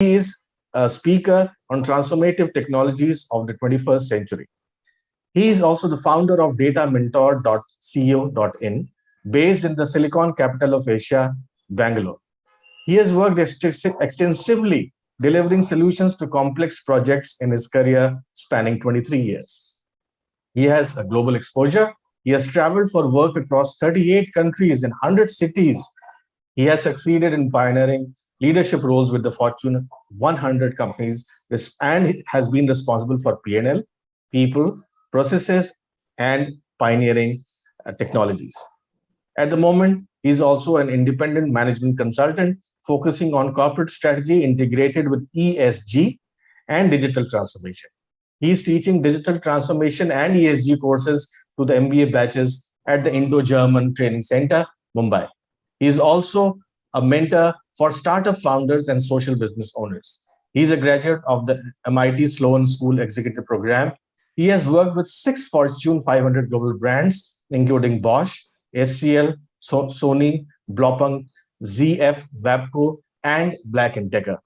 He is a speaker on transformative technologies of the 21st century. He is also the founder of datamentor.co.in, based in the Silicon capital of Asia, Bangalore. He has worked extensively delivering solutions to complex projects in his career spanning 23 years. He has a global exposure. He has traveled for work across 38 countries in 100 cities. He has succeeded in pioneering leadership roles with the Fortune 100 companies and has been responsible for P&L, people, processes, and pioneering technologies. At the moment, he is also an independent management consultant focusing on corporate strategy integrated with ESG and digital transformation. He is teaching digital transformation and ESG courses to the MBA batches at the Indo-German Training Center, Mumbai. He is also a mentor for startup founders and social business owners. He is a graduate of the MIT Sloan School Executive Program. He has worked with 6 Fortune 500 global brands, including Bosch, SCL, Sony, Blopeng, ZF, Wabco, and Black & Decker.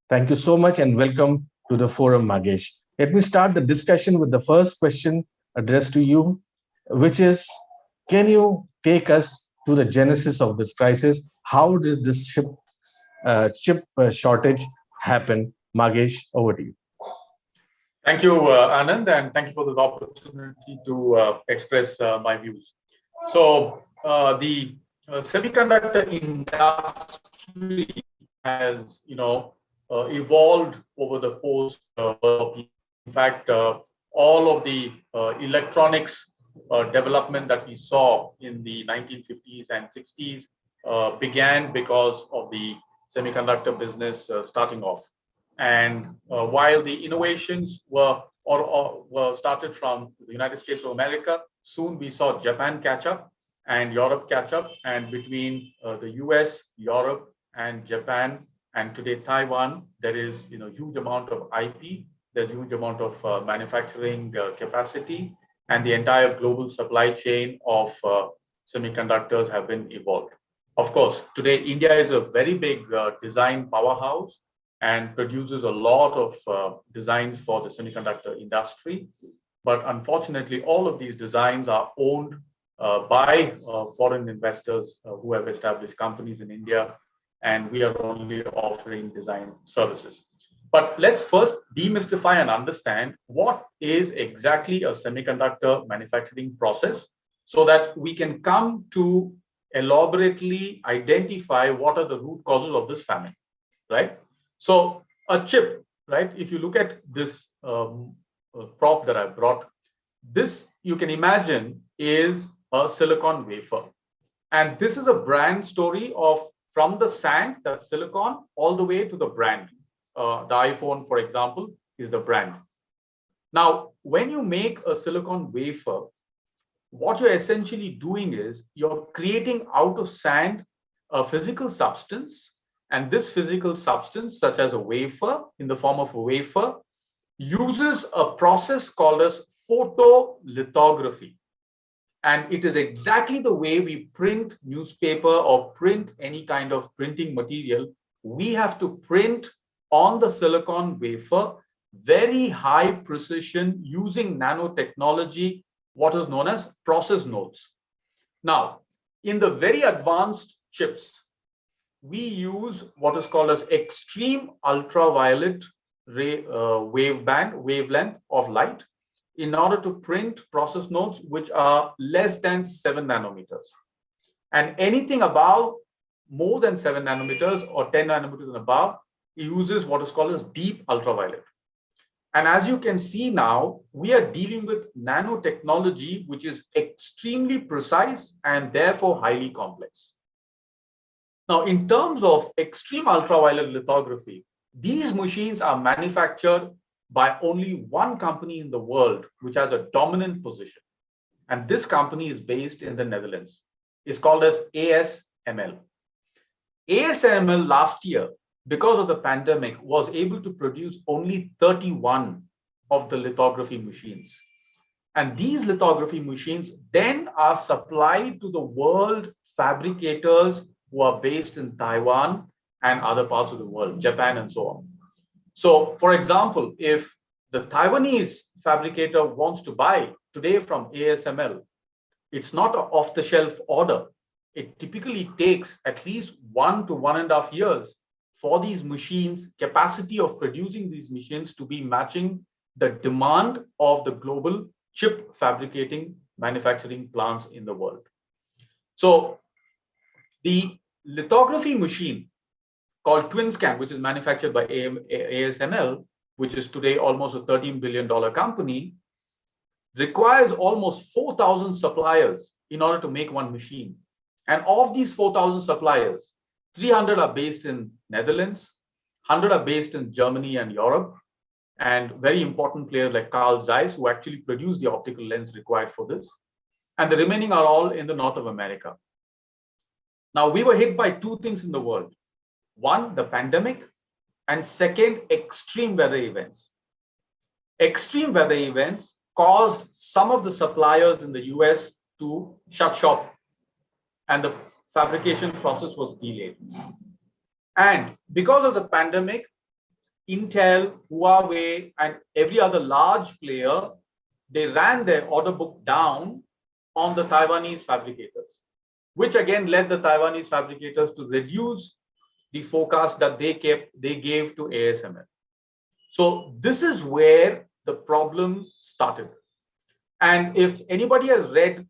Thank you so much and welcome to the forum, Magesh. Let me start the discussion with the first question addressed to you, which is, can you take us to the genesis of this crisis? How did this chip shortage happen? Magesh, over to you. Thank you, Anand, and thank you for this opportunity to express my views. So the semiconductor industry has, evolved over the course of, in fact, all of the electronics development that we saw in the 1950s and 60s began because of the semiconductor business starting off. And while the innovations were started from the United States of America, soon we saw Japan catch up and Europe catch up. And between the US, Europe, and Japan, and today Taiwan, there is huge amount of IP, there's huge amount of manufacturing capacity, and the entire global supply chain of semiconductors have been evolved. Of course, today India is a very big design powerhouse and produces a lot of designs for the semiconductor industry. But unfortunately, all of these designs are owned by foreign investors who have established companies in India, and we are only offering design services. But let's first demystify and understand what is exactly a semiconductor manufacturing process so that we can come to elaborately identify what are the root causes of this famine, right? So a chip, right? If you look at this prop that I brought, this you can imagine is a silicon wafer. And this is a brand story of from the sand, that's silicon, all the way to the brand. The iPhone, for example, is the brand. Now, when you make a silicon wafer, what you're essentially doing is you're creating out of sand a physical substance. And this physical substance, such as a wafer, in the form of a wafer, uses a process called as photolithography. And it is exactly the way we print newspaper or print any kind of printing material. We have to print on the silicon wafer, very high precision using nanotechnology, what is known as process nodes. Now, in the very advanced chips, we use what is called as extreme ultraviolet wavelength of light in order to print process nodes which are less than 7 nanometers. And anything above more than 7 nanometers or 10 nanometers and above uses what is called as deep ultraviolet. And as you can see now, we are dealing with nanotechnology, which is extremely precise and therefore highly complex. Now, in terms of extreme ultraviolet lithography, these machines are manufactured by only one company in the world, which has a dominant position. And this company is based in the Netherlands. It's called as ASML. ASML last year, because of the pandemic, was able to produce only 31 of the lithography machines. And these lithography machines then are supplied to the world fabricators who are based in Taiwan and other parts of the world, Japan and so on. So, for example, if the Taiwanese fabricator wants to buy today from ASML, it's not an off-the-shelf order. It typically takes at least 1 to 1.5 years for these machines, capacity of producing these machines to be matching the demand of the global chip fabricating manufacturing plants in the world. So the lithography machine called TwinScan, which is manufactured by ASML, which is today almost a $13 billion company, requires almost 4,000 suppliers in order to make one machine. And of these 4,000 suppliers, 300 are based in Netherlands, 100 are based in Germany and Europe, and very important players like Carl Zeiss, who actually produce the optical lens required for this. And the remaining are all in the North of America. Now, we were hit by two things in the world. One, the pandemic, and second, extreme weather events. Extreme weather events caused some of the suppliers in the US to shut shop, and the fabrication process was delayed. And because of the pandemic, Intel, Huawei, and every other large player, they ran their order book down on the Taiwanese fabricators, which again led the Taiwanese fabricators to reduce the forecast that they gave to ASML. So this is where the problem started. And if anybody has read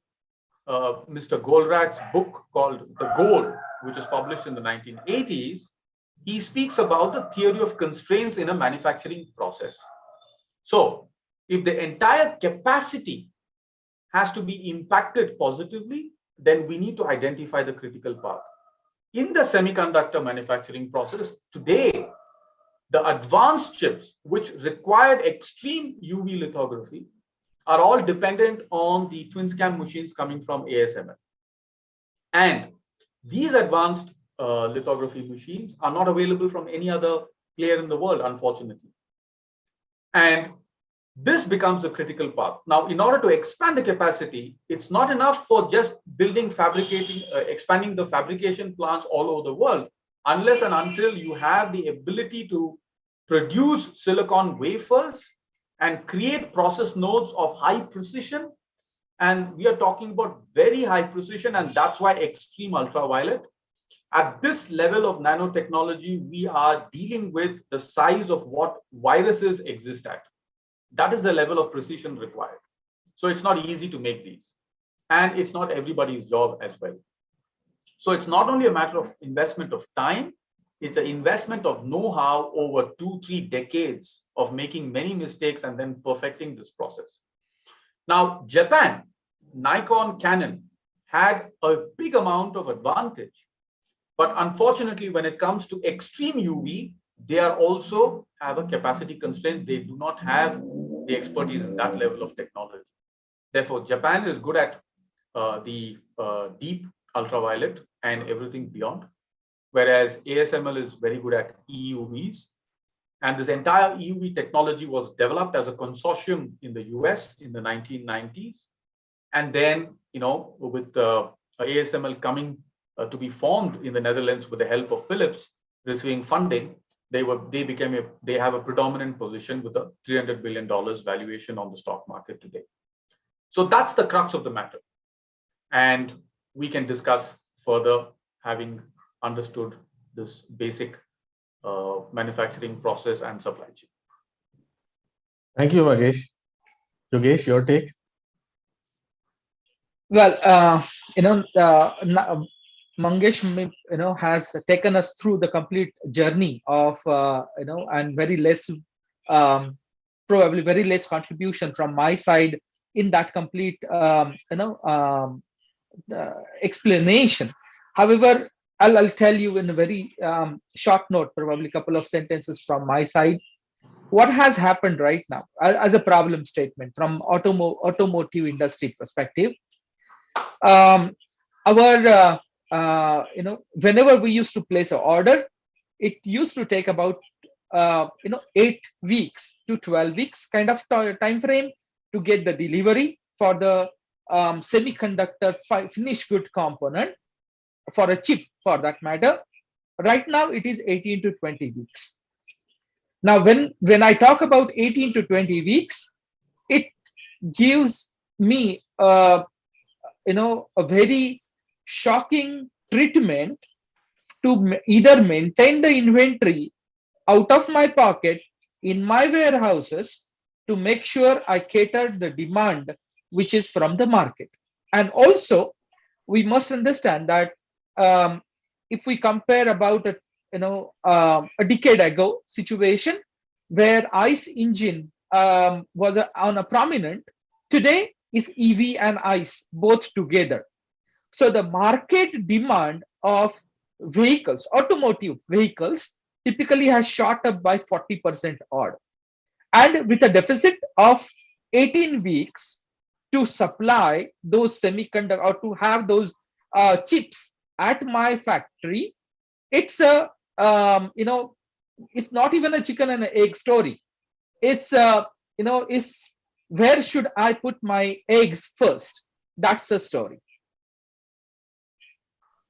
Mr. Goldratt's book called The Goal, which was published in the 1980s, he speaks about the theory of constraints in a manufacturing process. So if the entire capacity has to be impacted positively, then we need to identify the critical path. In the semiconductor manufacturing process today, the advanced chips, which required extreme UV lithography, are all dependent on the TwinScan machines coming from ASML. And these advanced lithography machines are not available from any other player in the world, unfortunately. And this becomes a critical path. Now, in order to expand the capacity, it's not enough for just expanding the fabrication plants all over the world, unless and until you have the ability to produce silicon wafers and create process nodes of high precision. And we are talking about very high precision, and that's why extreme ultraviolet. At this level of nanotechnology, we are dealing with the size of what viruses exist at. That is the level of precision required. So it's not easy to make these. And it's not everybody's job as well. So it's not only a matter of investment of time, it's an investment of know-how over 2-3 decades of making many mistakes and then perfecting this process. Now, Japan, Nikon, Canon had a big amount of advantage. But unfortunately, when it comes to extreme UV, they are also have a capacity constraint. They do not have the expertise in that level of technology. Therefore, Japan is good at the deep ultraviolet and everything beyond, whereas ASML is very good at EUVs. And this entire EUV technology was developed as a consortium in the US in the 1990s. And then, with ASML coming to be formed in the Netherlands with the help of Philips receiving funding, they have a predominant position with a $300 billion valuation on the stock market today. So that's the crux of the matter. And we can discuss further, having understood this basic manufacturing process and supply chain. Thank you, Yogesh. Yogesh, your take? Well, Mangesh, has taken us through the complete journey of, and very less, probably very less contribution from my side in that complete, explanation. However, I'll tell you in a very short note, probably a couple of sentences from my side, what has happened right now as a problem statement from automotive industry perspective. Whenever we used to place an order, it used to take about 8 weeks to 12 weeks kind of time frame to get the delivery for the semiconductor finished good component for a chip, for that matter. Right now it is 18 to 20 weeks. Now, when I talk about 18 to 20 weeks, it gives me a very shocking treatment to either maintain the inventory out of my pocket in my warehouses to make sure I cater the demand which is from the market. And also, we must understand that if we compare about a decade ago situation where ICE engine was on a prominent, today is EV and ICE both together. So the market demand of vehicles, automotive vehicles, typically has shot up by 40% odd. And with a deficit of 18 weeks to supply those semiconductor or to have those chips at my factory, it's a it's not even a chicken and egg story. It's is where should I put my eggs first? That's the story.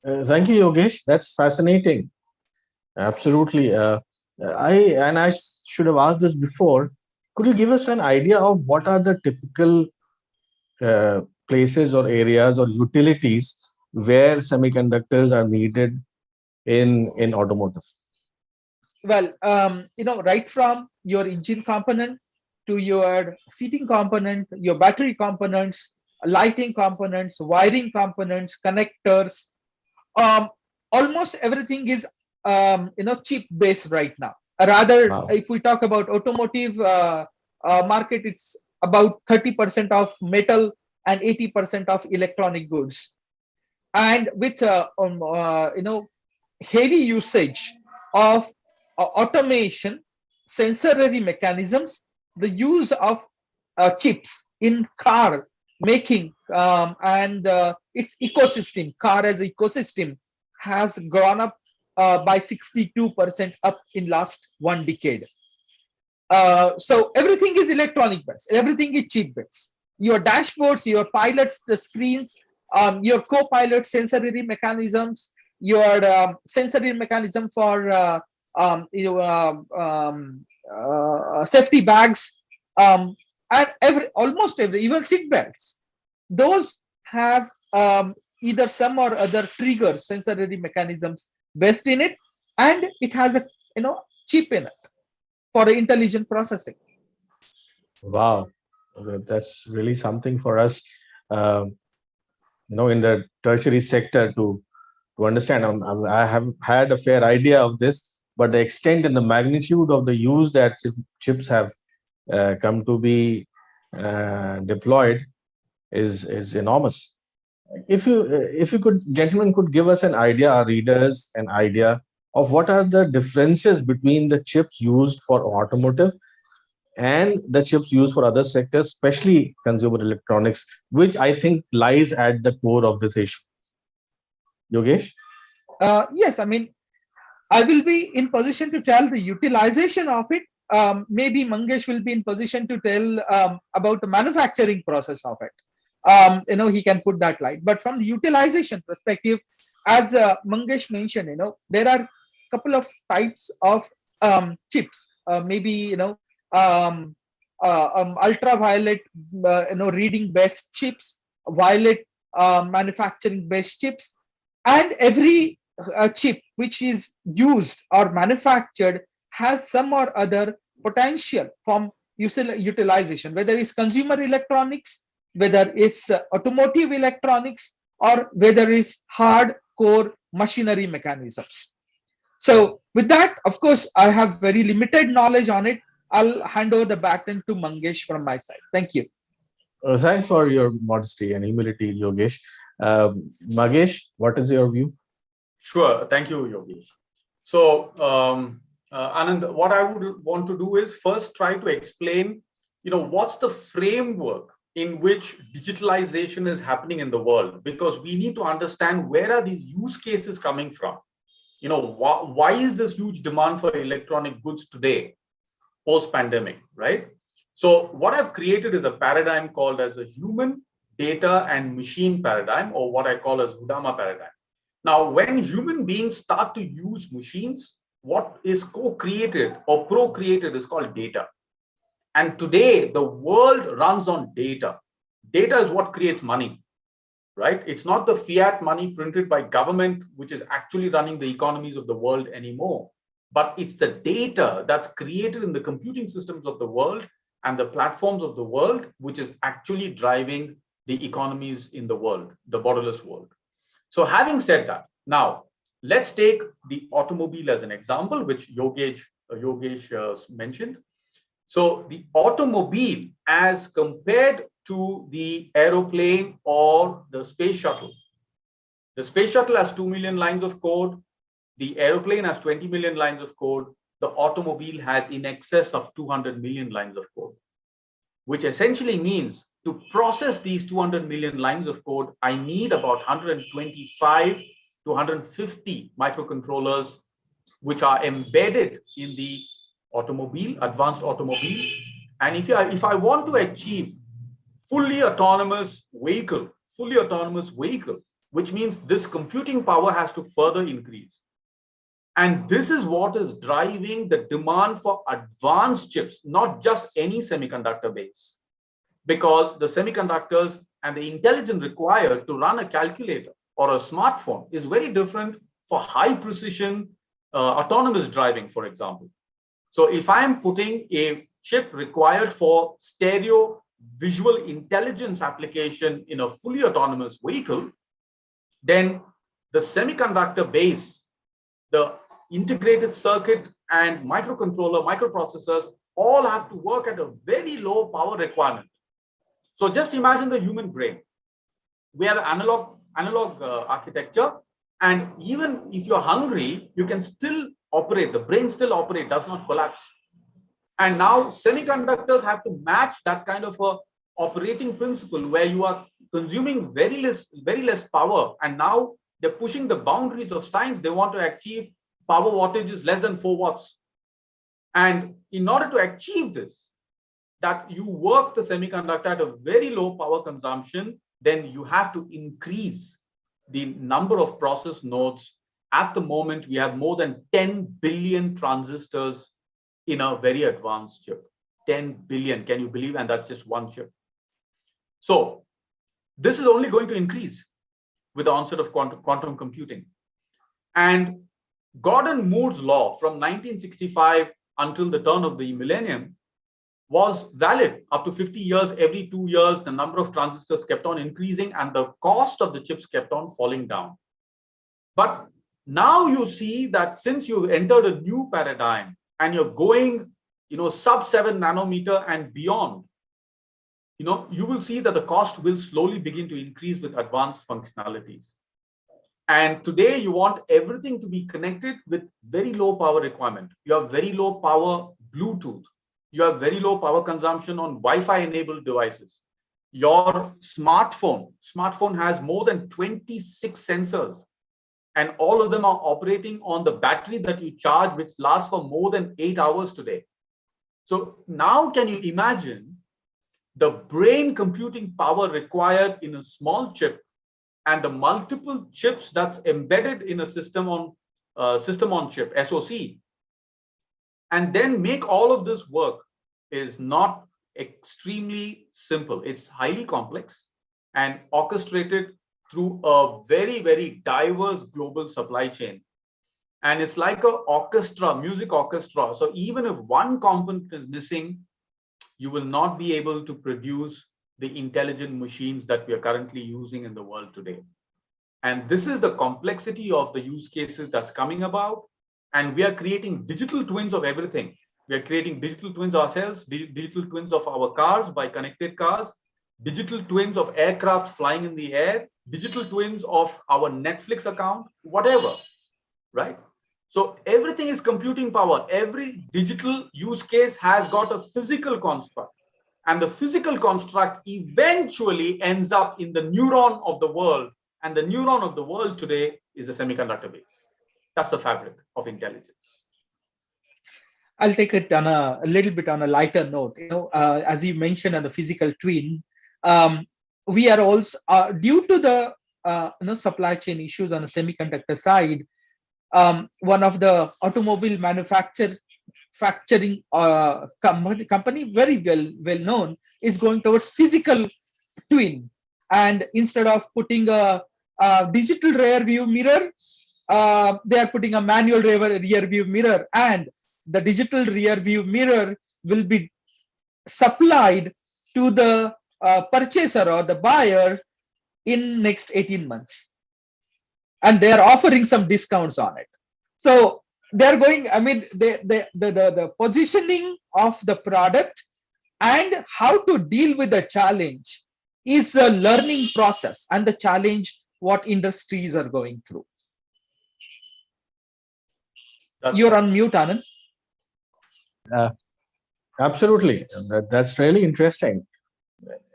Thank you, Yogesh. That's fascinating. Absolutely. I should have asked this before. Could you give us an idea of what are the typical places or areas or utilities where semiconductors are needed in automotive? Well, right from your engine component to your seating component, your battery components, lighting components, wiring components, connectors, almost everything is chip based right now. Rather, Wow. if we talk about automotive market, it's about 30% of metal and 80% of electronic goods. And with heavy usage of automation, sensory mechanisms, the use of chips in car making and its ecosystem, car as ecosystem, has gone up by 62% up in last one decade. So everything is electronic based, everything is chip based. Your dashboards, your pilots, the screens, your co-pilot sensory mechanisms, your sensory mechanism for safety bags, and almost every, even seat belts, those have either some or other trigger sensory mechanisms based in it, and it has a chip in it for intelligent processing. Wow. Okay, that's really something for us, in the tertiary sector to understand. I have had a fair idea of this, but the extent and the magnitude of the use that chips have come to be deployed is enormous. If you could, gentlemen, could give us an idea, our readers, an idea of what are the differences between the chips used for automotive and the chips used for other sectors, especially consumer electronics, which I think lies at the core of this issue. Yogesh? Yes, I mean, I will be in position to tell the utilization of it. Maybe Mangesh will be in position to tell about the manufacturing process of it. He can put that light. But from the utilization perspective, as Mangesh mentioned, there are a couple of types of chips. Maybe ultraviolet, reading based chips, violet manufacturing based chips, and every chip which is used or manufactured has some or other potential from utilization, whether it's consumer electronics, whether it's automotive electronics, or whether it's hardcore machinery mechanisms. So with that, of course, I have very limited knowledge on it. I'll hand over the baton to Mangesh from my side. Thank you. Thanks for your modesty and humility, Yogesh. Magesh, what is your view? Sure. Thank you, Yogesh. So, Anand, what I would want to do is first try to explain, what's the framework in which digitalization is happening in the world, because we need to understand where are these use cases coming from. Why is this huge demand for electronic goods today, post-pandemic, right? So what I've created is a paradigm called as a human, data, and machine paradigm, or what I call as Dharma Paradigm. Now, when human beings start to use machines, what is co-created or procreated is called data. And today, the world runs on data. Data is what creates money, right? It's not the fiat money printed by government, which is actually running the economies of the world anymore, but it's the data that's created in the computing systems of the world and the platforms of the world, which is actually driving the economies in the world, the borderless world. So having said that, now let's take the automobile as an example, which Yogesh mentioned. So the automobile, as compared to the aeroplane or the space shuttle has 2 million lines of code. The aeroplane has 20 million lines of code. The automobile has in excess of 200 million lines of code, which essentially means to process these 200 million lines of code, I need about 125 to 150 microcontrollers, which are embedded in the automobile, advanced automobile. And if I want to achieve fully autonomous vehicle, which means this computing power has to further increase. And this is what is driving the demand for advanced chips, not just any semiconductor base, because the semiconductors and the intelligence required to run a calculator or a smartphone is very different for high precision autonomous driving, for example. So if I'm putting a chip required for stereo visual intelligence application in a fully autonomous vehicle, then the semiconductor base, the integrated circuit and microprocessors all have to work at a very low power requirement. So just imagine the human brain. We have analog architecture, and even if you're hungry, you can still operate. The brain still operates, does not collapse. And now semiconductors have to match that kind of a operating principle where you are consuming very less power, and now they're pushing the boundaries of science. They want to achieve power wattages less than 4 watts. And in order to achieve this, that you work the semiconductor at a very low power consumption, then you have to increase the number of process nodes. At the moment, we have more than 10 billion transistors in a very advanced chip. 10 billion, can you believe? And that's just one chip. So this is only going to increase with the onset of quantum computing. And Gordon Moore's law from 1965 until the turn of the millennium was valid up to 50 years. Every 2 years, the number of transistors kept on increasing and the cost of the chips kept on falling down. But now you see that since you've entered a new paradigm and you're going, sub 7 nanometer and beyond, you will see that the cost will slowly begin to increase with advanced functionalities. And today you want everything to be connected with very low power requirement. You have very low power Bluetooth. You have very low power consumption on Wi-Fi enabled devices. Your smartphone has more than 26 sensors, and all of them are operating on the battery that you charge, which lasts for more than 8 hours today. So now can you imagine the brain computing power required in a small chip and the multiple chips that's embedded in a system on chip, SoC, and then make all of this work is not extremely simple. It's highly complex and orchestrated through a very, very diverse global supply chain. And it's like an orchestra, music orchestra. So even if one component is missing, you will not be able to produce the intelligent machines that we are currently using in the world today. And this is the complexity of the use cases that's coming about. And we are creating digital twins of everything. We are creating digital twins ourselves, digital twins of our cars by connected cars, digital twins of aircraft flying in the air, digital twins of our Netflix account, whatever, right? So everything is computing power. Every digital use case has got a physical construct. And the physical construct eventually ends up in the neuron of the world. And the neuron of the world today is the semiconductor base. That's the fabric of intelligence. I'll take it on a little bit on a lighter note. As you mentioned on the physical twin, we are also due to the supply chain issues on the semiconductor side. one of the automobile manufacturing company, very well known, is going towards physical twin. And instead of putting a digital rear view mirror, they are putting a manual rear view mirror, and the digital rear view mirror will be supplied to the purchaser or the buyer in next 18 months, and they are offering some discounts on it. So they're going, I mean, the positioning of the product and how to deal with the challenge is a learning process, and the challenge what industries are going through. You're on mute, Anand. Absolutely. That's really interesting.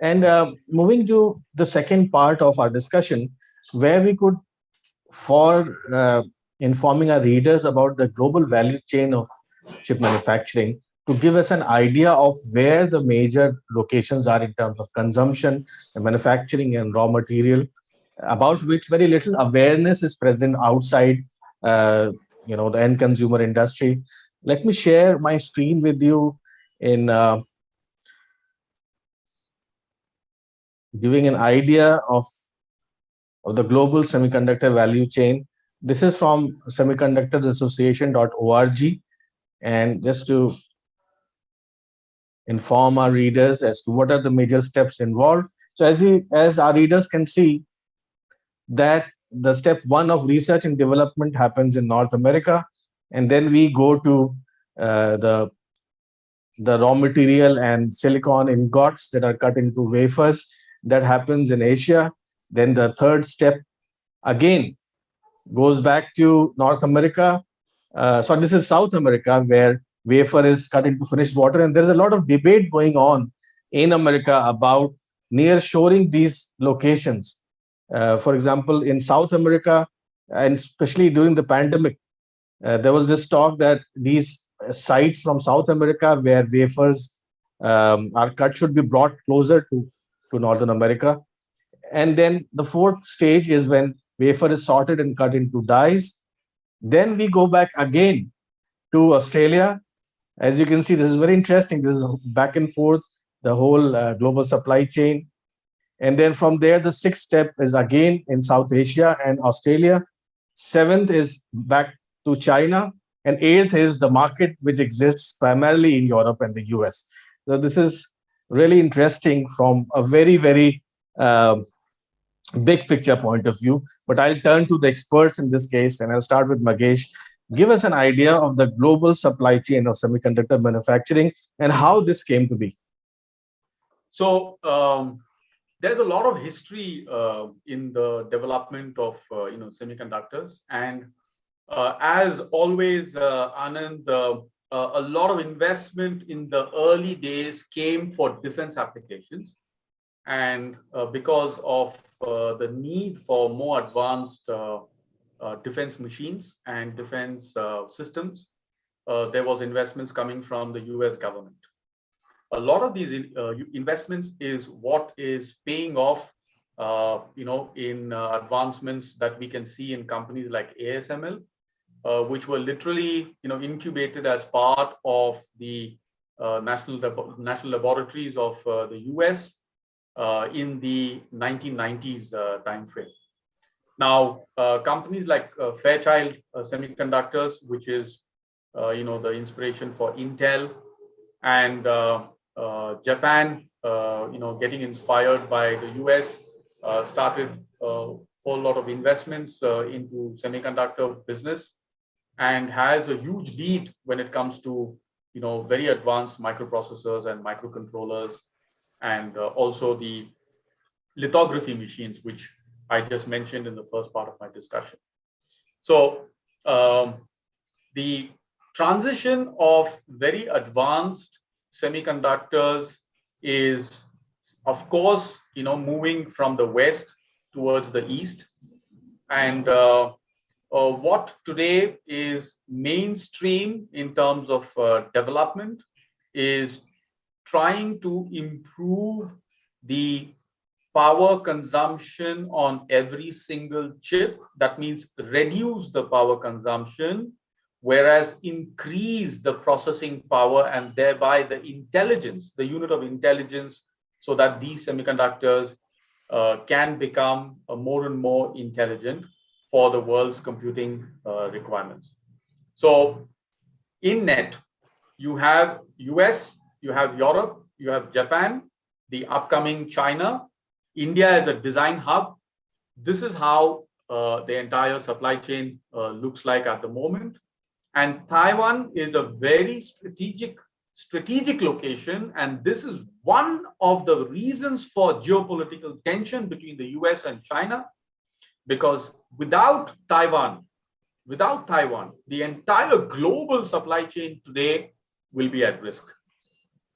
And moving to the second part of our discussion, where we could, for informing our readers about the global value chain of chip manufacturing, to give us an idea of where the major locations are in terms of consumption, manufacturing, and raw material, about which very little awareness is present outside, the end consumer industry. Let me share my screen with you in giving an idea of the global semiconductor value chain. This is from semiconductorassociation.org, and just to inform our readers as to what are the major steps involved. So as our readers can see, that the step 1 of research and development happens in North America, and then we go to the raw material and silicon ingots that are cut into wafers. That happens in Asia. Then the third step again goes back to North America. So this is South America, where wafer is cut into finished water, and there's a lot of debate going on in America about nearshoring these locations. For example, in South America, and especially during the pandemic, there was this talk that these sites from South America where wafers are cut should be brought closer to Northern America. And then the fourth stage is when wafer is sorted and cut into dies. Then we go back again to Australia. As you can see, this is very interesting. This is back and forth, the whole global supply chain. And then from there, the sixth step is again in South Asia and Australia. Seventh is back to China. And eighth is the market which exists primarily in Europe and the US. So this is really interesting from a very, very big picture point of view. But I'll turn to the experts in this case, and I'll start with Magesh. Give us an idea of the global supply chain of semiconductor manufacturing and how this came to be. So there's a lot of history in the development of semiconductors, and as always, Anand, a lot of investment in the early days came for defense applications, and because of the need for more advanced defense machines and defense systems, there was investments coming from the US government. A lot of these investments is what is paying off, in advancements that we can see in companies like ASML, which were literally, incubated as part of the national laboratories of the US in the 1990s timeframe. Now, companies like Fairchild Semiconductors, which is, the inspiration for Intel, and Japan, getting inspired by the US, started a whole lot of investments into semiconductor business, and has a huge lead when it comes to, very advanced microprocessors and microcontrollers, and also the lithography machines, which I just mentioned in the first part of my discussion. So the transition of very advanced semiconductors is, of course, moving from the West towards the East. And what today is mainstream in terms of development is trying to improve the power consumption on every single chip. That means reduce the power consumption, whereas increase the processing power and thereby the intelligence, the unit of intelligence, so that these semiconductors can become more and more intelligent for the world's computing requirements. So in net, you have US, you have Europe, you have Japan, the upcoming China, India as a design hub. This is how the entire supply chain looks like at the moment. And Taiwan is a very strategic location. And this is one of the reasons for geopolitical tension between the US and China, because without Taiwan, the entire global supply chain today will be at risk.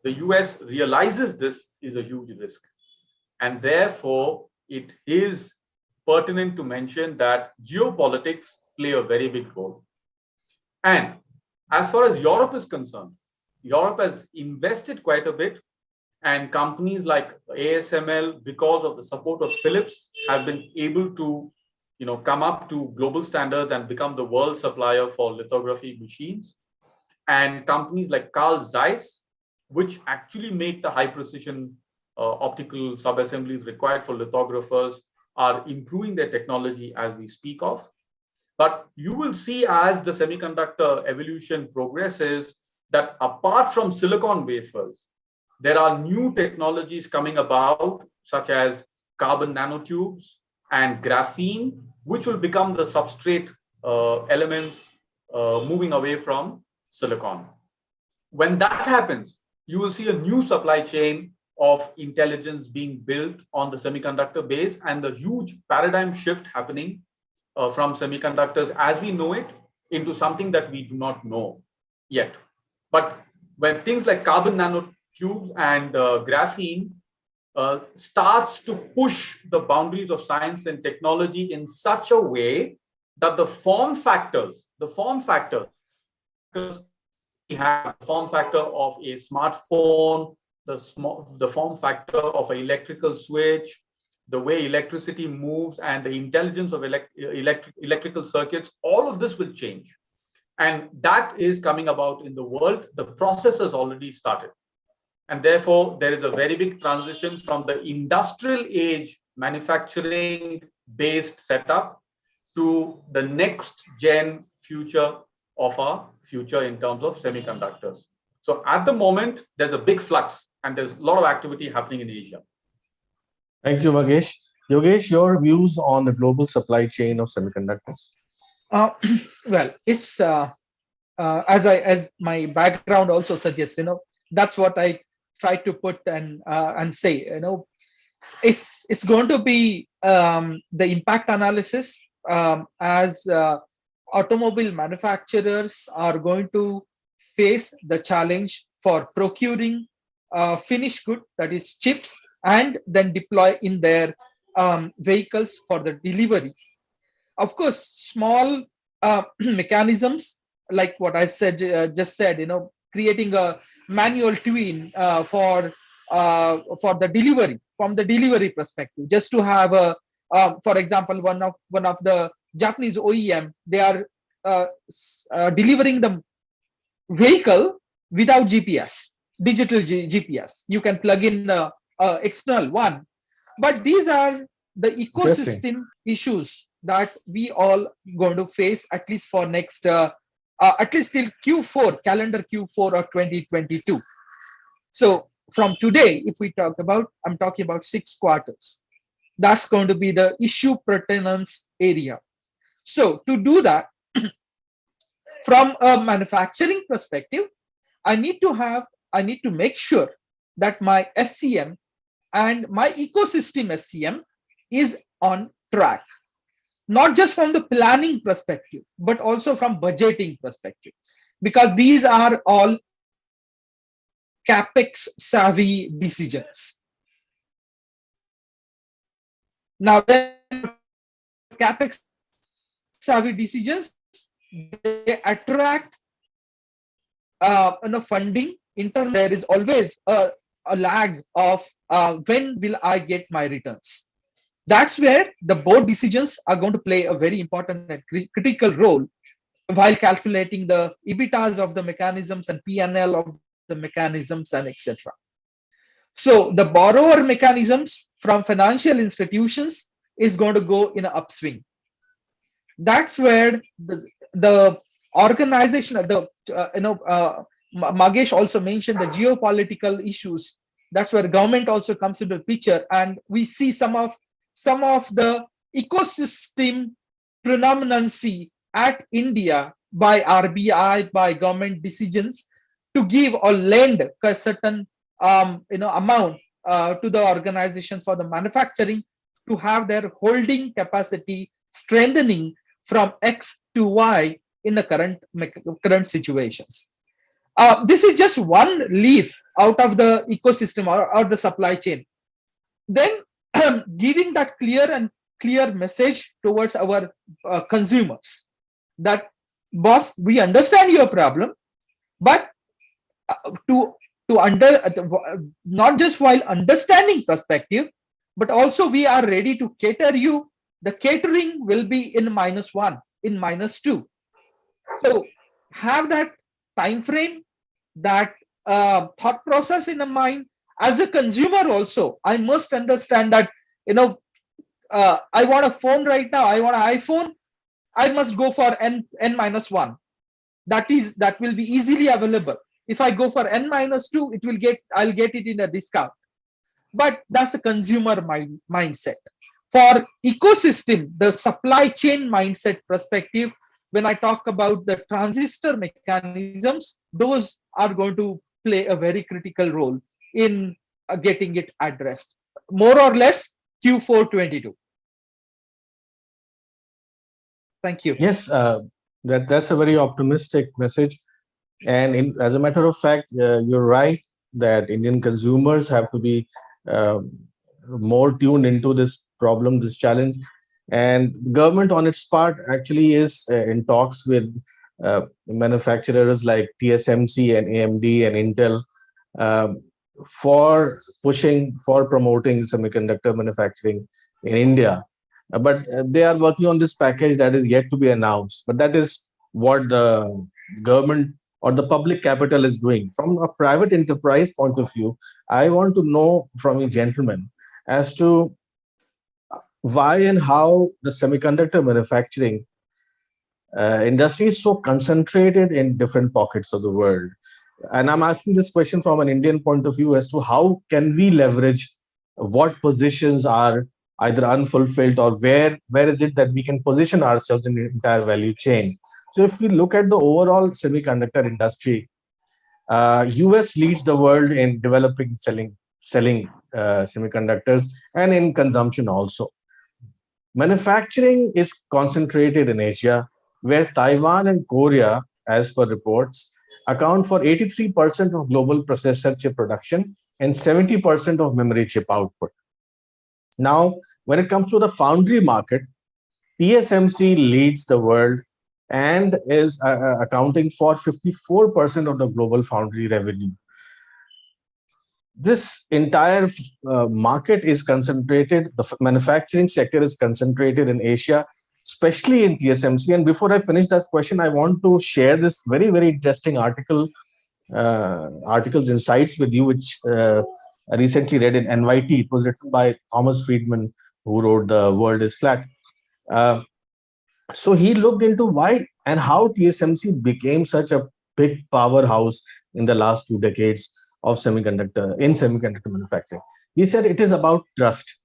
The US realizes this is a huge risk. And therefore, it is pertinent to mention that geopolitics play a very big role. And as far as Europe is concerned, Europe has invested quite a bit, and companies like ASML, because of the support of Philips, have been able to come up to global standards and become the world supplier for lithography machines. And companies like Carl Zeiss, which actually make the high precision optical sub-assemblies required for lithographers, are improving their technology as we speak of. But you will see, as the semiconductor evolution progresses, that apart from silicon wafers, there are new technologies coming about, such as carbon nanotubes and graphene, which will become the substrate elements moving away from silicon. When that happens, you will see a new supply chain of intelligence being built on the semiconductor base, and the huge paradigm shift happening from semiconductors as we know it into something that we do not know yet. But when things like carbon nanotubes and graphene starts to push the boundaries of science and technology in such a way that the form factors, we have the form factor of a smartphone, the form factor of an electrical switch, the way electricity moves, and the intelligence of electrical circuits, all of this will change. And that is coming about in the world. The process has already started. And therefore, there is a very big transition from the industrial age manufacturing-based setup to the next gen future of our future in terms of semiconductors. So at the moment, there's a big flux and there's a lot of activity happening in Asia. Thank you, Vagesh. Yogesh, your views on the global supply chain of semiconductors? Well, it's as my background also suggests, that's what I try to put and say, it's going to be the impact analysis as automobile manufacturers are going to face the challenge for procuring finished good, that is chips, and then deploy in their vehicles for the delivery. Of course, small mechanisms like what I just said, creating a manual twin for the delivery, from the delivery perspective, just to have a, for example, one of the Japanese OEM, they are delivering the vehicle without GPS, digital GPS. You can plug in the external one, but these are the ecosystem issues that we all going to face, at least for next at least till Q4, calendar Q4 of 2022. So from today, if we talk about, I'm talking about 6 quarters, that's going to be the issue pertinence area. So to do that, from a manufacturing perspective, I need to make sure that my SCM and my ecosystem SCM is on track, not just from the planning perspective, but also from budgeting perspective, because these are all CapEx savvy decisions. Now, CapEx savvy decisions, they attract funding. In turn, there is always a a lag of when will I get my returns. That's where the board decisions are going to play a very important and critical role while calculating the EBITDAs of the mechanisms and P&L of the mechanisms and etc. So the borrower mechanisms from financial institutions is going to go in an upswing. That's where the organization, Magesh also mentioned the geopolitical issues. That's where government also comes into the picture, and we see some of the ecosystem predominancy at India by RBI, by government decisions to give or lend a certain amount to the organization for the manufacturing to have their holding capacity strengthening from X to Y in the current situations. This is just one leaf out of the ecosystem or the supply chain. Then giving that clear message towards our consumers that, boss, we understand your problem, but not just while understanding perspective, but also we are ready to cater you. The catering will be in -1, in -2. So have that time frame, that thought process in a mind. As a consumer also, I must understand that, I want a phone right now, I want an iPhone, I must go for N-1. That will be easily available. If I go for N-2, I'll get it in a discount. But that's a consumer mindset. For ecosystem, the supply chain mindset perspective, when I talk about the transistor mechanisms, those are going to play a very critical role in getting it addressed. More or less Q4 22. Thank you. Yes, that's a very optimistic message. And as a matter of fact, you're right that Indian consumers have to be more tuned into this problem, this challenge. And the government on its part actually is in talks with manufacturers like TSMC and AMD and Intel for promoting semiconductor manufacturing in India. But they are working on this package that is yet to be announced. But that is what the government or the public capital is doing. From a private enterprise point of view, I want to know from you gentlemen as to why and how the semiconductor manufacturing industry is so concentrated in different pockets of the world. And I'm asking this question from an Indian point of view as to how can we leverage what positions are either unfulfilled, or where is it that we can position ourselves in the entire value chain. So if we look at the overall semiconductor industry, US leads the world in developing, selling semiconductors, and in consumption also. Manufacturing is concentrated in Asia, where Taiwan and Korea, as per reports, account for 83% of global processor chip production and 70% of memory chip output. Now, when it comes to the foundry market, TSMC leads the world and is accounting for 54% of the global foundry revenue. This entire market is concentrated, the manufacturing sector is concentrated in Asia, especially in TSMC. And before I finish that question, I want to share this very, very interesting article's insights with you, which I recently read in NYT. It was written by Thomas Friedman, who wrote The World is Flat. So he looked into why and how TSMC became such a big powerhouse in the last 2 decades of semiconductor manufacturing. He said it is about trust.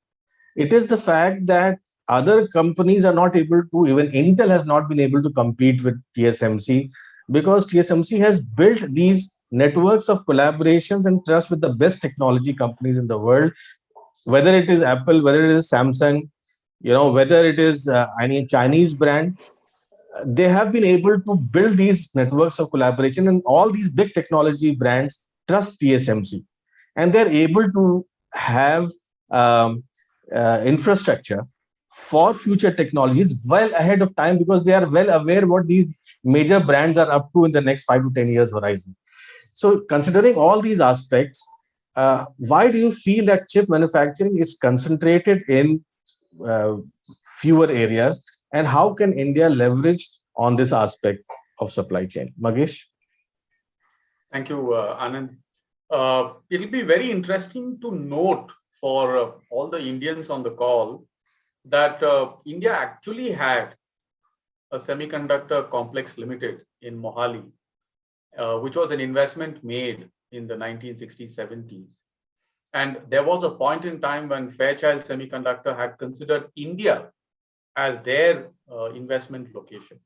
It is the fact that other companies are not able to, even Intel has not been able to compete with TSMC, because TSMC has built these networks of collaborations and trust with the best technology companies in the world, whether it is Apple, whether it is Samsung, whether it is any Chinese brand. They have been able to build these networks of collaboration, and all these big technology brands trust TSMC, and they're able to have infrastructure for future technologies well ahead of time, because they are well aware what these major brands are up to in the next 5 to 10 years horizon. So considering all these aspects, why do you feel that chip manufacturing is concentrated in uh, fewer areas, and how can India leverage on this aspect of supply chain? Magesh? Thank you, Anand. It'll be very interesting to note for all the Indians on the call that India actually had a semiconductor complex limited in Mohali, which was an investment made in the 1960s, 70s. And there was a point in time when Fairchild Semiconductor had considered India as their investment location.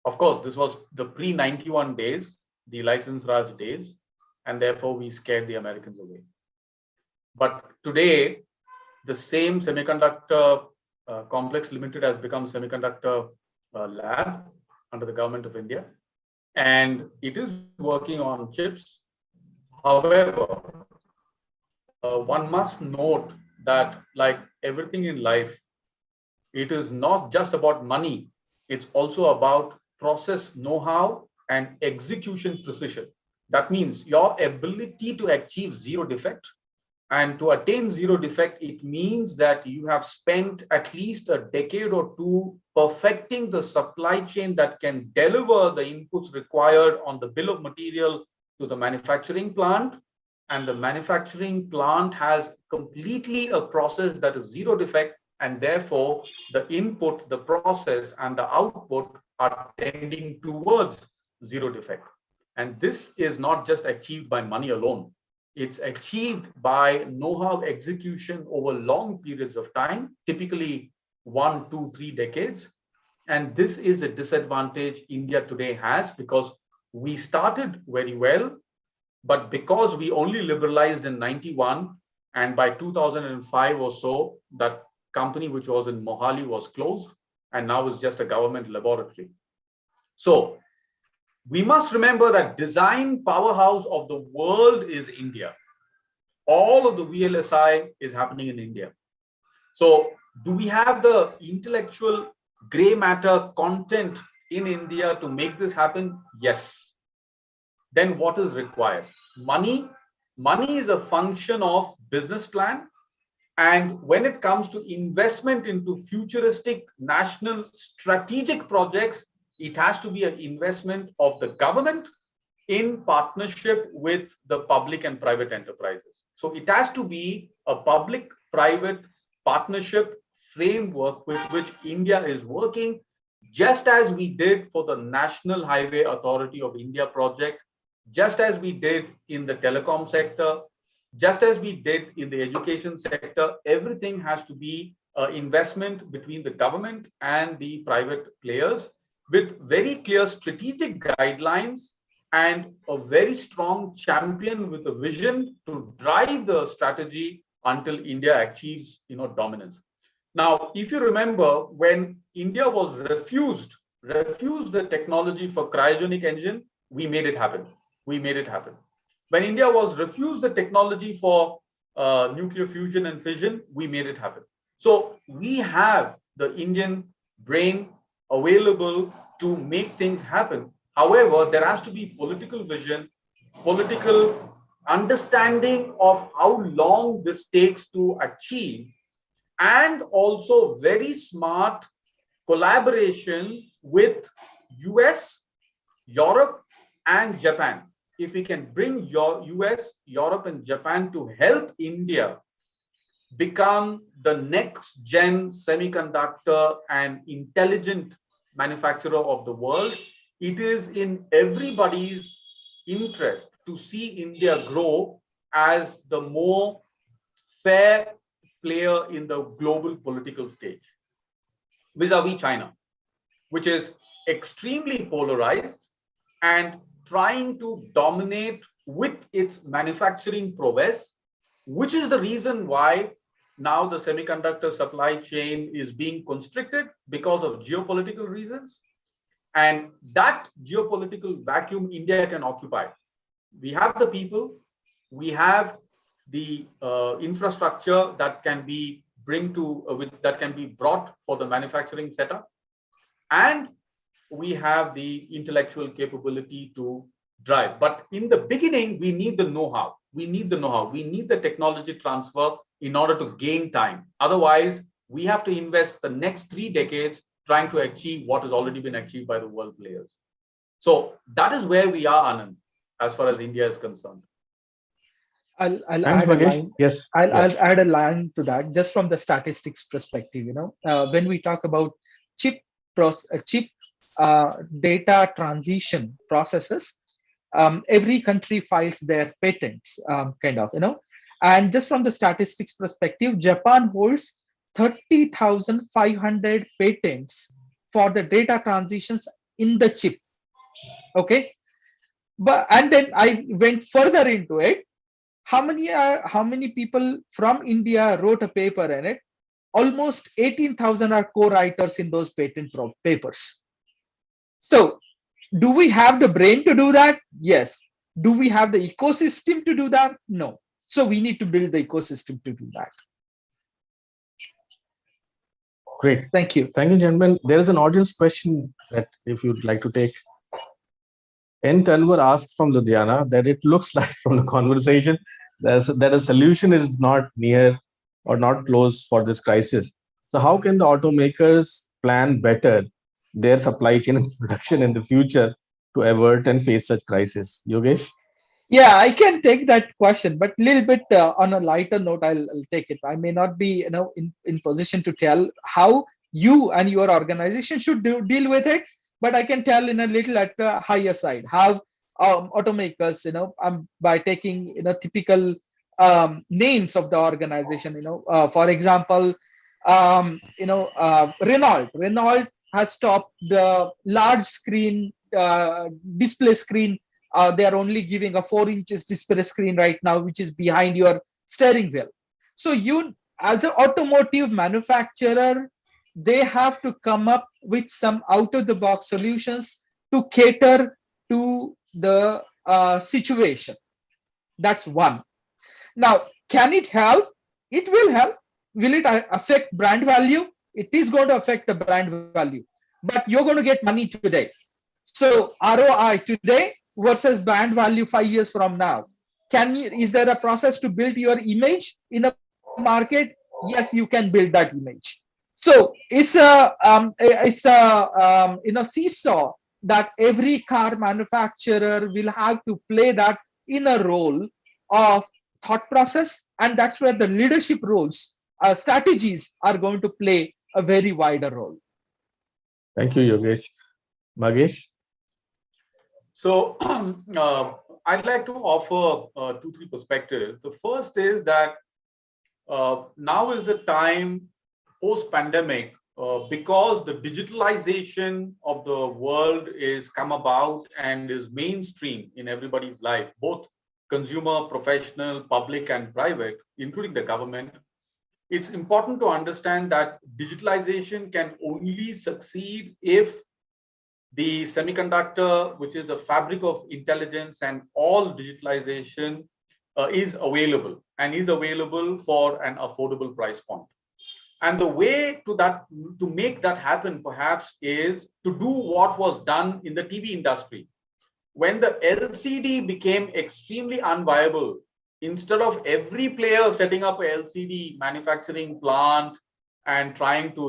Of course, this was the pre-91 days, the license Raj days, and therefore we scared the Americans away. But today, the same semiconductor complex limited has become semiconductor lab under the government of India, and it is working on chips. However, one must note that, like everything in life, it is not just about money, it's also about process know-how and execution precision. That means your ability to achieve zero defect. And to attain zero defect, it means that you have spent at least a decade or two perfecting the supply chain that can deliver the inputs required on the bill of material to the manufacturing plant. And the manufacturing plant has completely a process that is zero defect, and therefore the input, the process, and the output are tending towards zero defect. And this is not just achieved by money alone. It's achieved by know-how execution over long periods of time, typically 1, 2, 3 decades. And this is a disadvantage India today has, because we started very well, but because we only liberalized in 91, and by 2005 or so, that company which was in Mohali was closed and now is just a government laboratory. So we must remember that design powerhouse of the world is India. All of the VLSI is happening in India. So do we have the intellectual gray matter content in India to make this happen? Yes. Then what is required? Money. Money is a function of business plan. And when it comes to investment into futuristic national strategic projects, it has to be an investment of the government in partnership with the public and private enterprises. So it has to be a public-private partnership framework with which India is working, just as we did for the National Highway Authority of India project, just as we did in the telecom sector, just as we did in the education sector. Everything has to be an investment between the government and the private players, with very clear strategic guidelines and a very strong champion with a vision to drive the strategy until India achieves, dominance. Now, if you remember, when India was refused the technology for cryogenic engine, we made it happen. When India was refused the technology for nuclear fusion and fission, we made it happen. So we have the Indian brain available to make things happen. However, there has to be political vision, political understanding of how long this takes to achieve, and also very smart collaboration with US, Europe, and Japan. If we can bring your US, Europe, and Japan to help India become the next gen semiconductor and intelligent manufacturer of the world, it is in everybody's interest to see India grow as the more fair player in the global political stage, vis-a-vis China, which is extremely polarized and trying to dominate with its manufacturing prowess, which is the reason why now the semiconductor supply chain is being constricted because of geopolitical reasons. And that geopolitical vacuum India can occupy. We have the people, we have the infrastructure that can be brought for the manufacturing setup, and we have the intellectual capability to drive. But in the beginning, we need the know-how. We need the know-how. We need the technology transfer in order to gain time. Otherwise, we have to invest the next 3 decades trying to achieve what has already been achieved by the world players. So that is where we are, Anand, as far as India is concerned. I'll Thanks, add a Magesh. line. Yes. I'll yes. add a line to that, just from the statistics perspective. When we talk about chip data transition processes, every country files their patents, and just from the statistics perspective, Japan holds 30,500 patents for the data transitions in the chip. Okay, and then I went further into it. How many people from India wrote a paper in it? Almost 18,000 are co-writers in those patent papers. So do we have the brain to do that? Yes. Do we have the ecosystem to do that? No. So we need to build the ecosystem to do that. Great. Thank you. Thank you, gentlemen. There is an audience question that if you'd like to take. N. Tanwar asked from Ludhiana that it looks like from the conversation that a solution is not near or not close for this crisis. So how can the automakers plan better their supply chain and production in the future to avert and face such crisis? Yogesh? Yeah, I can take that question, but a little bit on a lighter note, I'll take it. I may not be in position to tell how you and your organization should deal with it, but I can tell in a little at the higher side how automakers, by taking typical names of the organization. For example, Renault has stopped the large screen display screen. They are only giving a 4 inches display screen right now, which is behind your steering wheel. So you, as an automotive manufacturer, they have to come up with some out-of-the-box solutions to cater to the situation. That's one. Now, can it help? It will help. Will it affect brand value? It is going to affect the brand value, but you're going to get money today. So ROI today versus brand value 5 years from now. Is there a process to build your image in the market? Yes, you can build that image. So it's a seesaw that every car manufacturer will have to play that in a role of thought process, and that's where the leadership roles, strategies are going to play a very wider role. Thank you, Yogesh. Magesh? So I'd like to offer 2-3 perspectives. The first is that now is the time post-pandemic, because the digitalization of the world is come about and is mainstream in everybody's life, both consumer, professional, public, and private, including the government. It's important to understand that digitalization can only succeed if the semiconductor, which is the fabric of intelligence and all digitalization, is available and is available for an affordable price point. And the way to make that happen, perhaps, is to do what was done in the TV industry. When the LCD became extremely unviable, instead of every player setting up a LCD manufacturing plant and trying to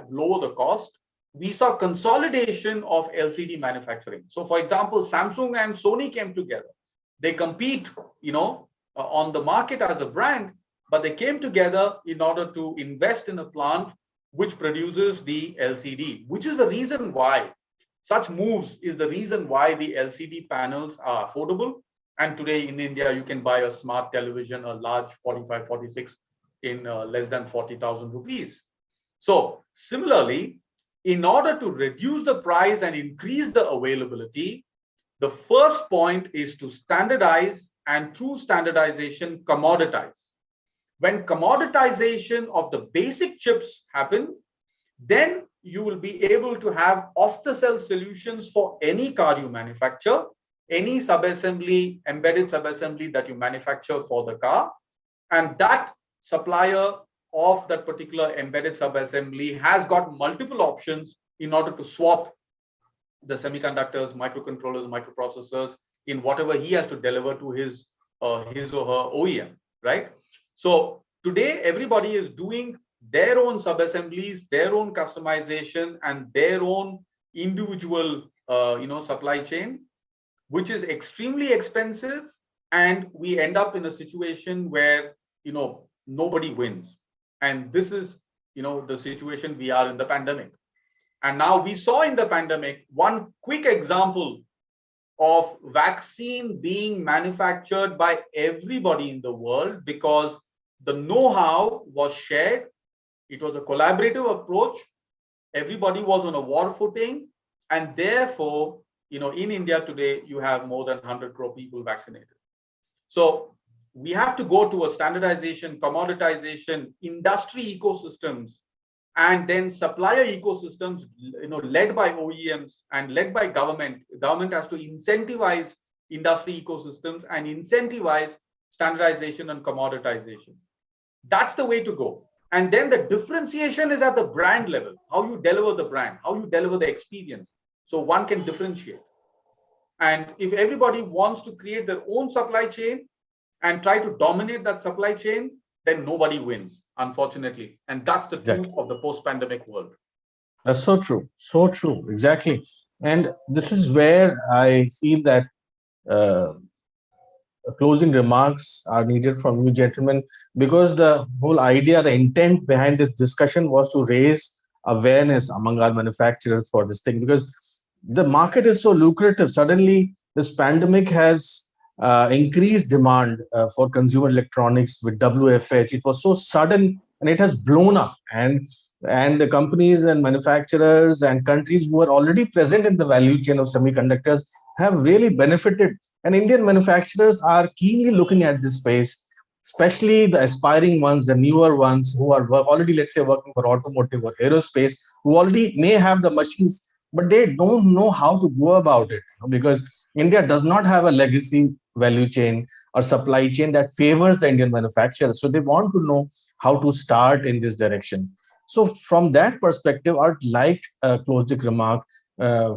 lower the cost, we saw consolidation of LCD manufacturing. So, for example, Samsung and Sony came together. They compete, on the market as a brand, but they came together in order to invest in a plant which produces the LCD, which is the reason why such moves is the reason why the LCD panels are affordable. And today in India, you can buy a smart television, a large 45, 46 in less than 40,000 rupees. So similarly, in order to reduce the price and increase the availability, the first point is to standardize, and through standardization, commoditize. When commoditization of the basic chips happen, then you will be able to have off-the-shelf solutions for any car you manufacture, any subassembly, embedded subassembly that you manufacture for the car, and that supplier of that particular embedded subassembly has got multiple options in order to swap the semiconductors, microcontrollers, microprocessors in whatever he has to deliver to his his or her OEM, right? So today, everybody is doing their own sub-assemblies, their own customization, and their own individual, supply chain, which is extremely expensive, and we end up in a situation where nobody wins. And this is the situation we are in the pandemic. And now we saw in the pandemic one quick example of vaccine being manufactured by everybody in the world because the know-how was shared. It was a collaborative approach. Everybody was on a war footing, and therefore, in India today, you have more than 100 crore people vaccinated. So we have to go to a standardization, commoditization, industry ecosystems, and then supplier ecosystems, led by OEMs and led by government. Government has to incentivize industry ecosystems and incentivize standardization and commoditization. That's the way to go. And then the differentiation is at the brand level, how you deliver the brand, how you deliver the experience. So one can differentiate. And if everybody wants to create their own supply chain and try to dominate that supply chain, then nobody wins, unfortunately. And that's the truth of the post-pandemic world. That's so true. So true. Exactly. And this is where I feel that closing remarks are needed from you gentlemen, because the whole idea, the intent behind this discussion was to raise awareness among our manufacturers for this thing, because the market is so lucrative. Suddenly, this pandemic has increased demand for consumer electronics with WFH. It was so sudden and it has blown up. And the companies and manufacturers and countries who are already present in the value chain of semiconductors have really benefited. And Indian manufacturers are keenly looking at this space, especially the aspiring ones, the newer ones who are already, let's say, working for automotive or aerospace, who already may have the machines, but they don't know how to go about it, because India does not have a legacy value chain or supply chain that favors the Indian manufacturers. So they want to know how to start in this direction. So from that perspective, I'd like a closing remark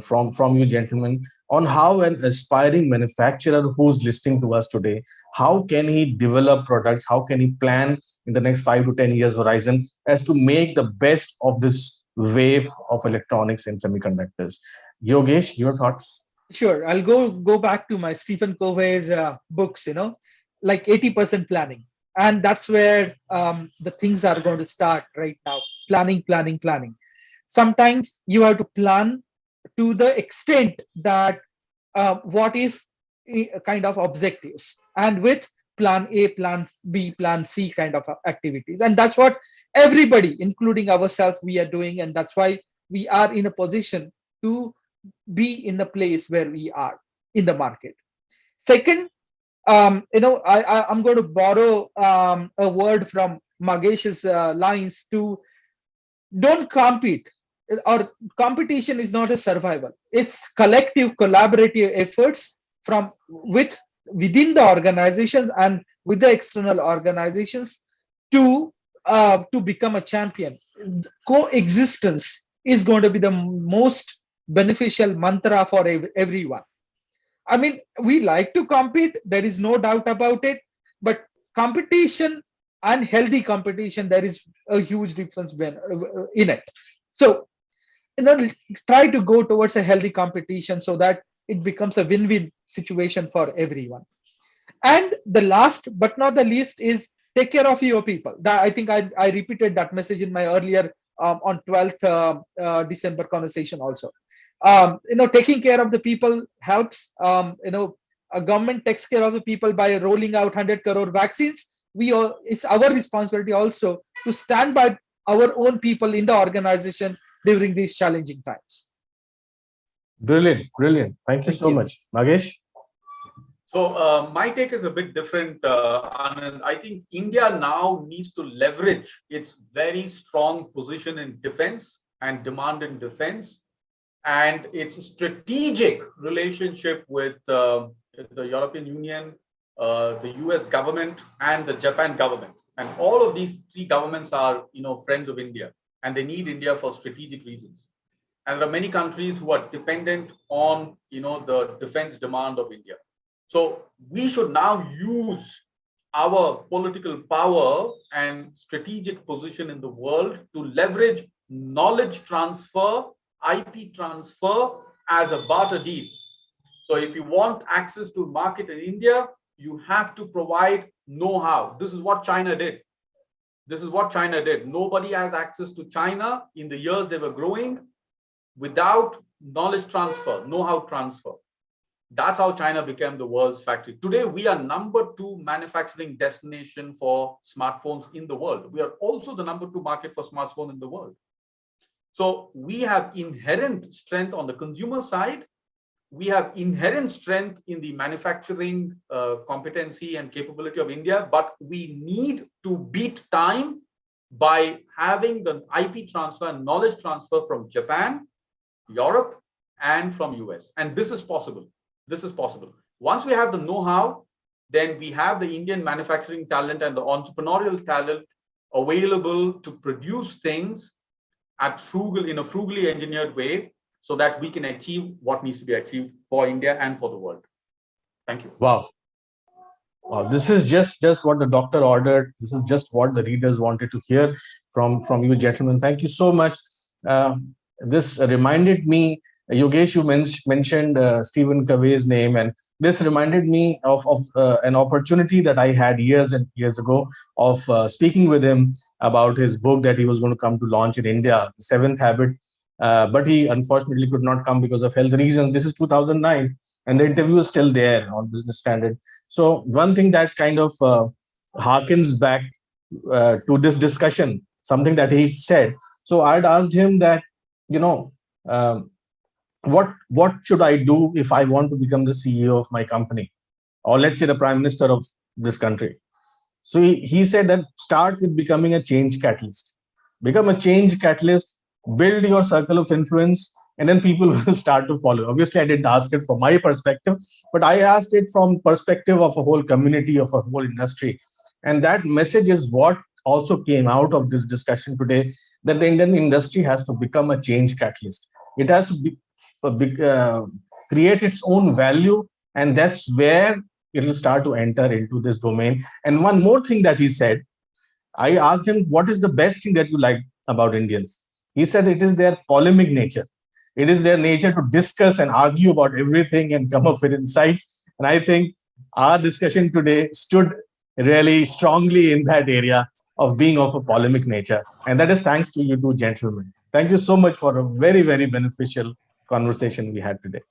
from you gentlemen on how an aspiring manufacturer who's listening to us today, how can he develop products, how can he plan in the next 5 to 10 years horizon as to make the best of this wave of electronics and semiconductors. Yogesh, your thoughts? Sure, I'll go back to my Stephen Covey's books, like 80% planning. And that's where the things are going to start right now. Planning, planning, planning. Sometimes you have to plan to the extent that what if kind of objectives, and with plan A, plan B, plan C kind of activities. And that's what everybody, including ourselves, we are doing. And that's why we are in a position to be in the place where we are in the market. Second, I'm going to borrow a word from Magesh's lines to don't compete, or competition is not a survival. It's collective, collaborative efforts from within the organizations and with the external organizations to become a champion. Coexistence is going to be the most beneficial mantra for everyone. I mean, we like to compete, there is no doubt about it, but competition and healthy competition, there is a huge difference in it. So, try to go towards a healthy competition so that it becomes a win-win situation for everyone. And the last but not the least is take care of your people. I think I repeated that message in my earlier on 12th December conversation also. Taking care of the people helps. A government takes care of the people by rolling out 100 crore vaccines. It's our responsibility also to stand by our own people in the organization during these challenging times. Brilliant, brilliant. Thank you so much. Magesh? So my take is a bit different, Anand. I think India now needs to leverage its very strong position in defense and demand in defense, and its strategic relationship with the European Union, the US government, and the Japan government. And all of these three governments are, friends of India, and they need India for strategic reasons. And there are many countries who are dependent on, the defense demand of India. So we should now use our political power and strategic position in the world to leverage knowledge transfer, IP transfer as a barter deal. So if you want access to market in India, you have to provide know-how. This is what China did. This is what China did. Nobody has access to China in the years they were growing without knowledge transfer, know-how transfer. That's how China became the world's factory. Today, we are #2 manufacturing destination for smartphones in the world. We are also the #2 market for smartphones in the world. So we have inherent strength on the consumer side. We have inherent strength in the manufacturing competency and capability of India, but we need to beat time by having the IP transfer and knowledge transfer from Japan, Europe, and from US. And this is possible. This is possible. Once we have the know-how, then we have the Indian manufacturing talent and the entrepreneurial talent available to produce things in a frugally engineered way, so that we can achieve what needs to be achieved for India and for the world. Thank you. Wow. This is just what the doctor ordered. This is just what the readers wanted to hear from you, gentlemen. Thank you so much. This reminded me, Yogesh, you mentioned Stephen Covey's name, and this reminded me of an opportunity that I had years and years ago of speaking with him about his book that he was going to come to launch in India, The Seventh Habit. But he unfortunately could not come because of health reasons. This is 2009, and the interview is still there on Business Standard. So one thing that kind of harkens back to this discussion, something that he said. So I'd asked him that, what should I do if I want to become the CEO of my company, or let's say the Prime Minister of this country? So he said that start with becoming a change catalyst. Become a change catalyst, build your circle of influence, and then people will start to follow. Obviously, I didn't ask it from my perspective, but I asked it from perspective of a whole community, of a whole industry. And that message is what also came out of this discussion today, that the Indian industry has to become a change catalyst. It has to be create its own value, and that's where it will start to enter into this domain. And one more thing that he said, I asked him, what is the best thing that you like about Indians? He said it is their polemic nature. It is their nature to discuss and argue about everything and come up with insights. And I think our discussion today stood really strongly in that area of being of a polemic nature. And that is thanks to you two gentlemen. Thank you so much for a very, very beneficial conversation we had today.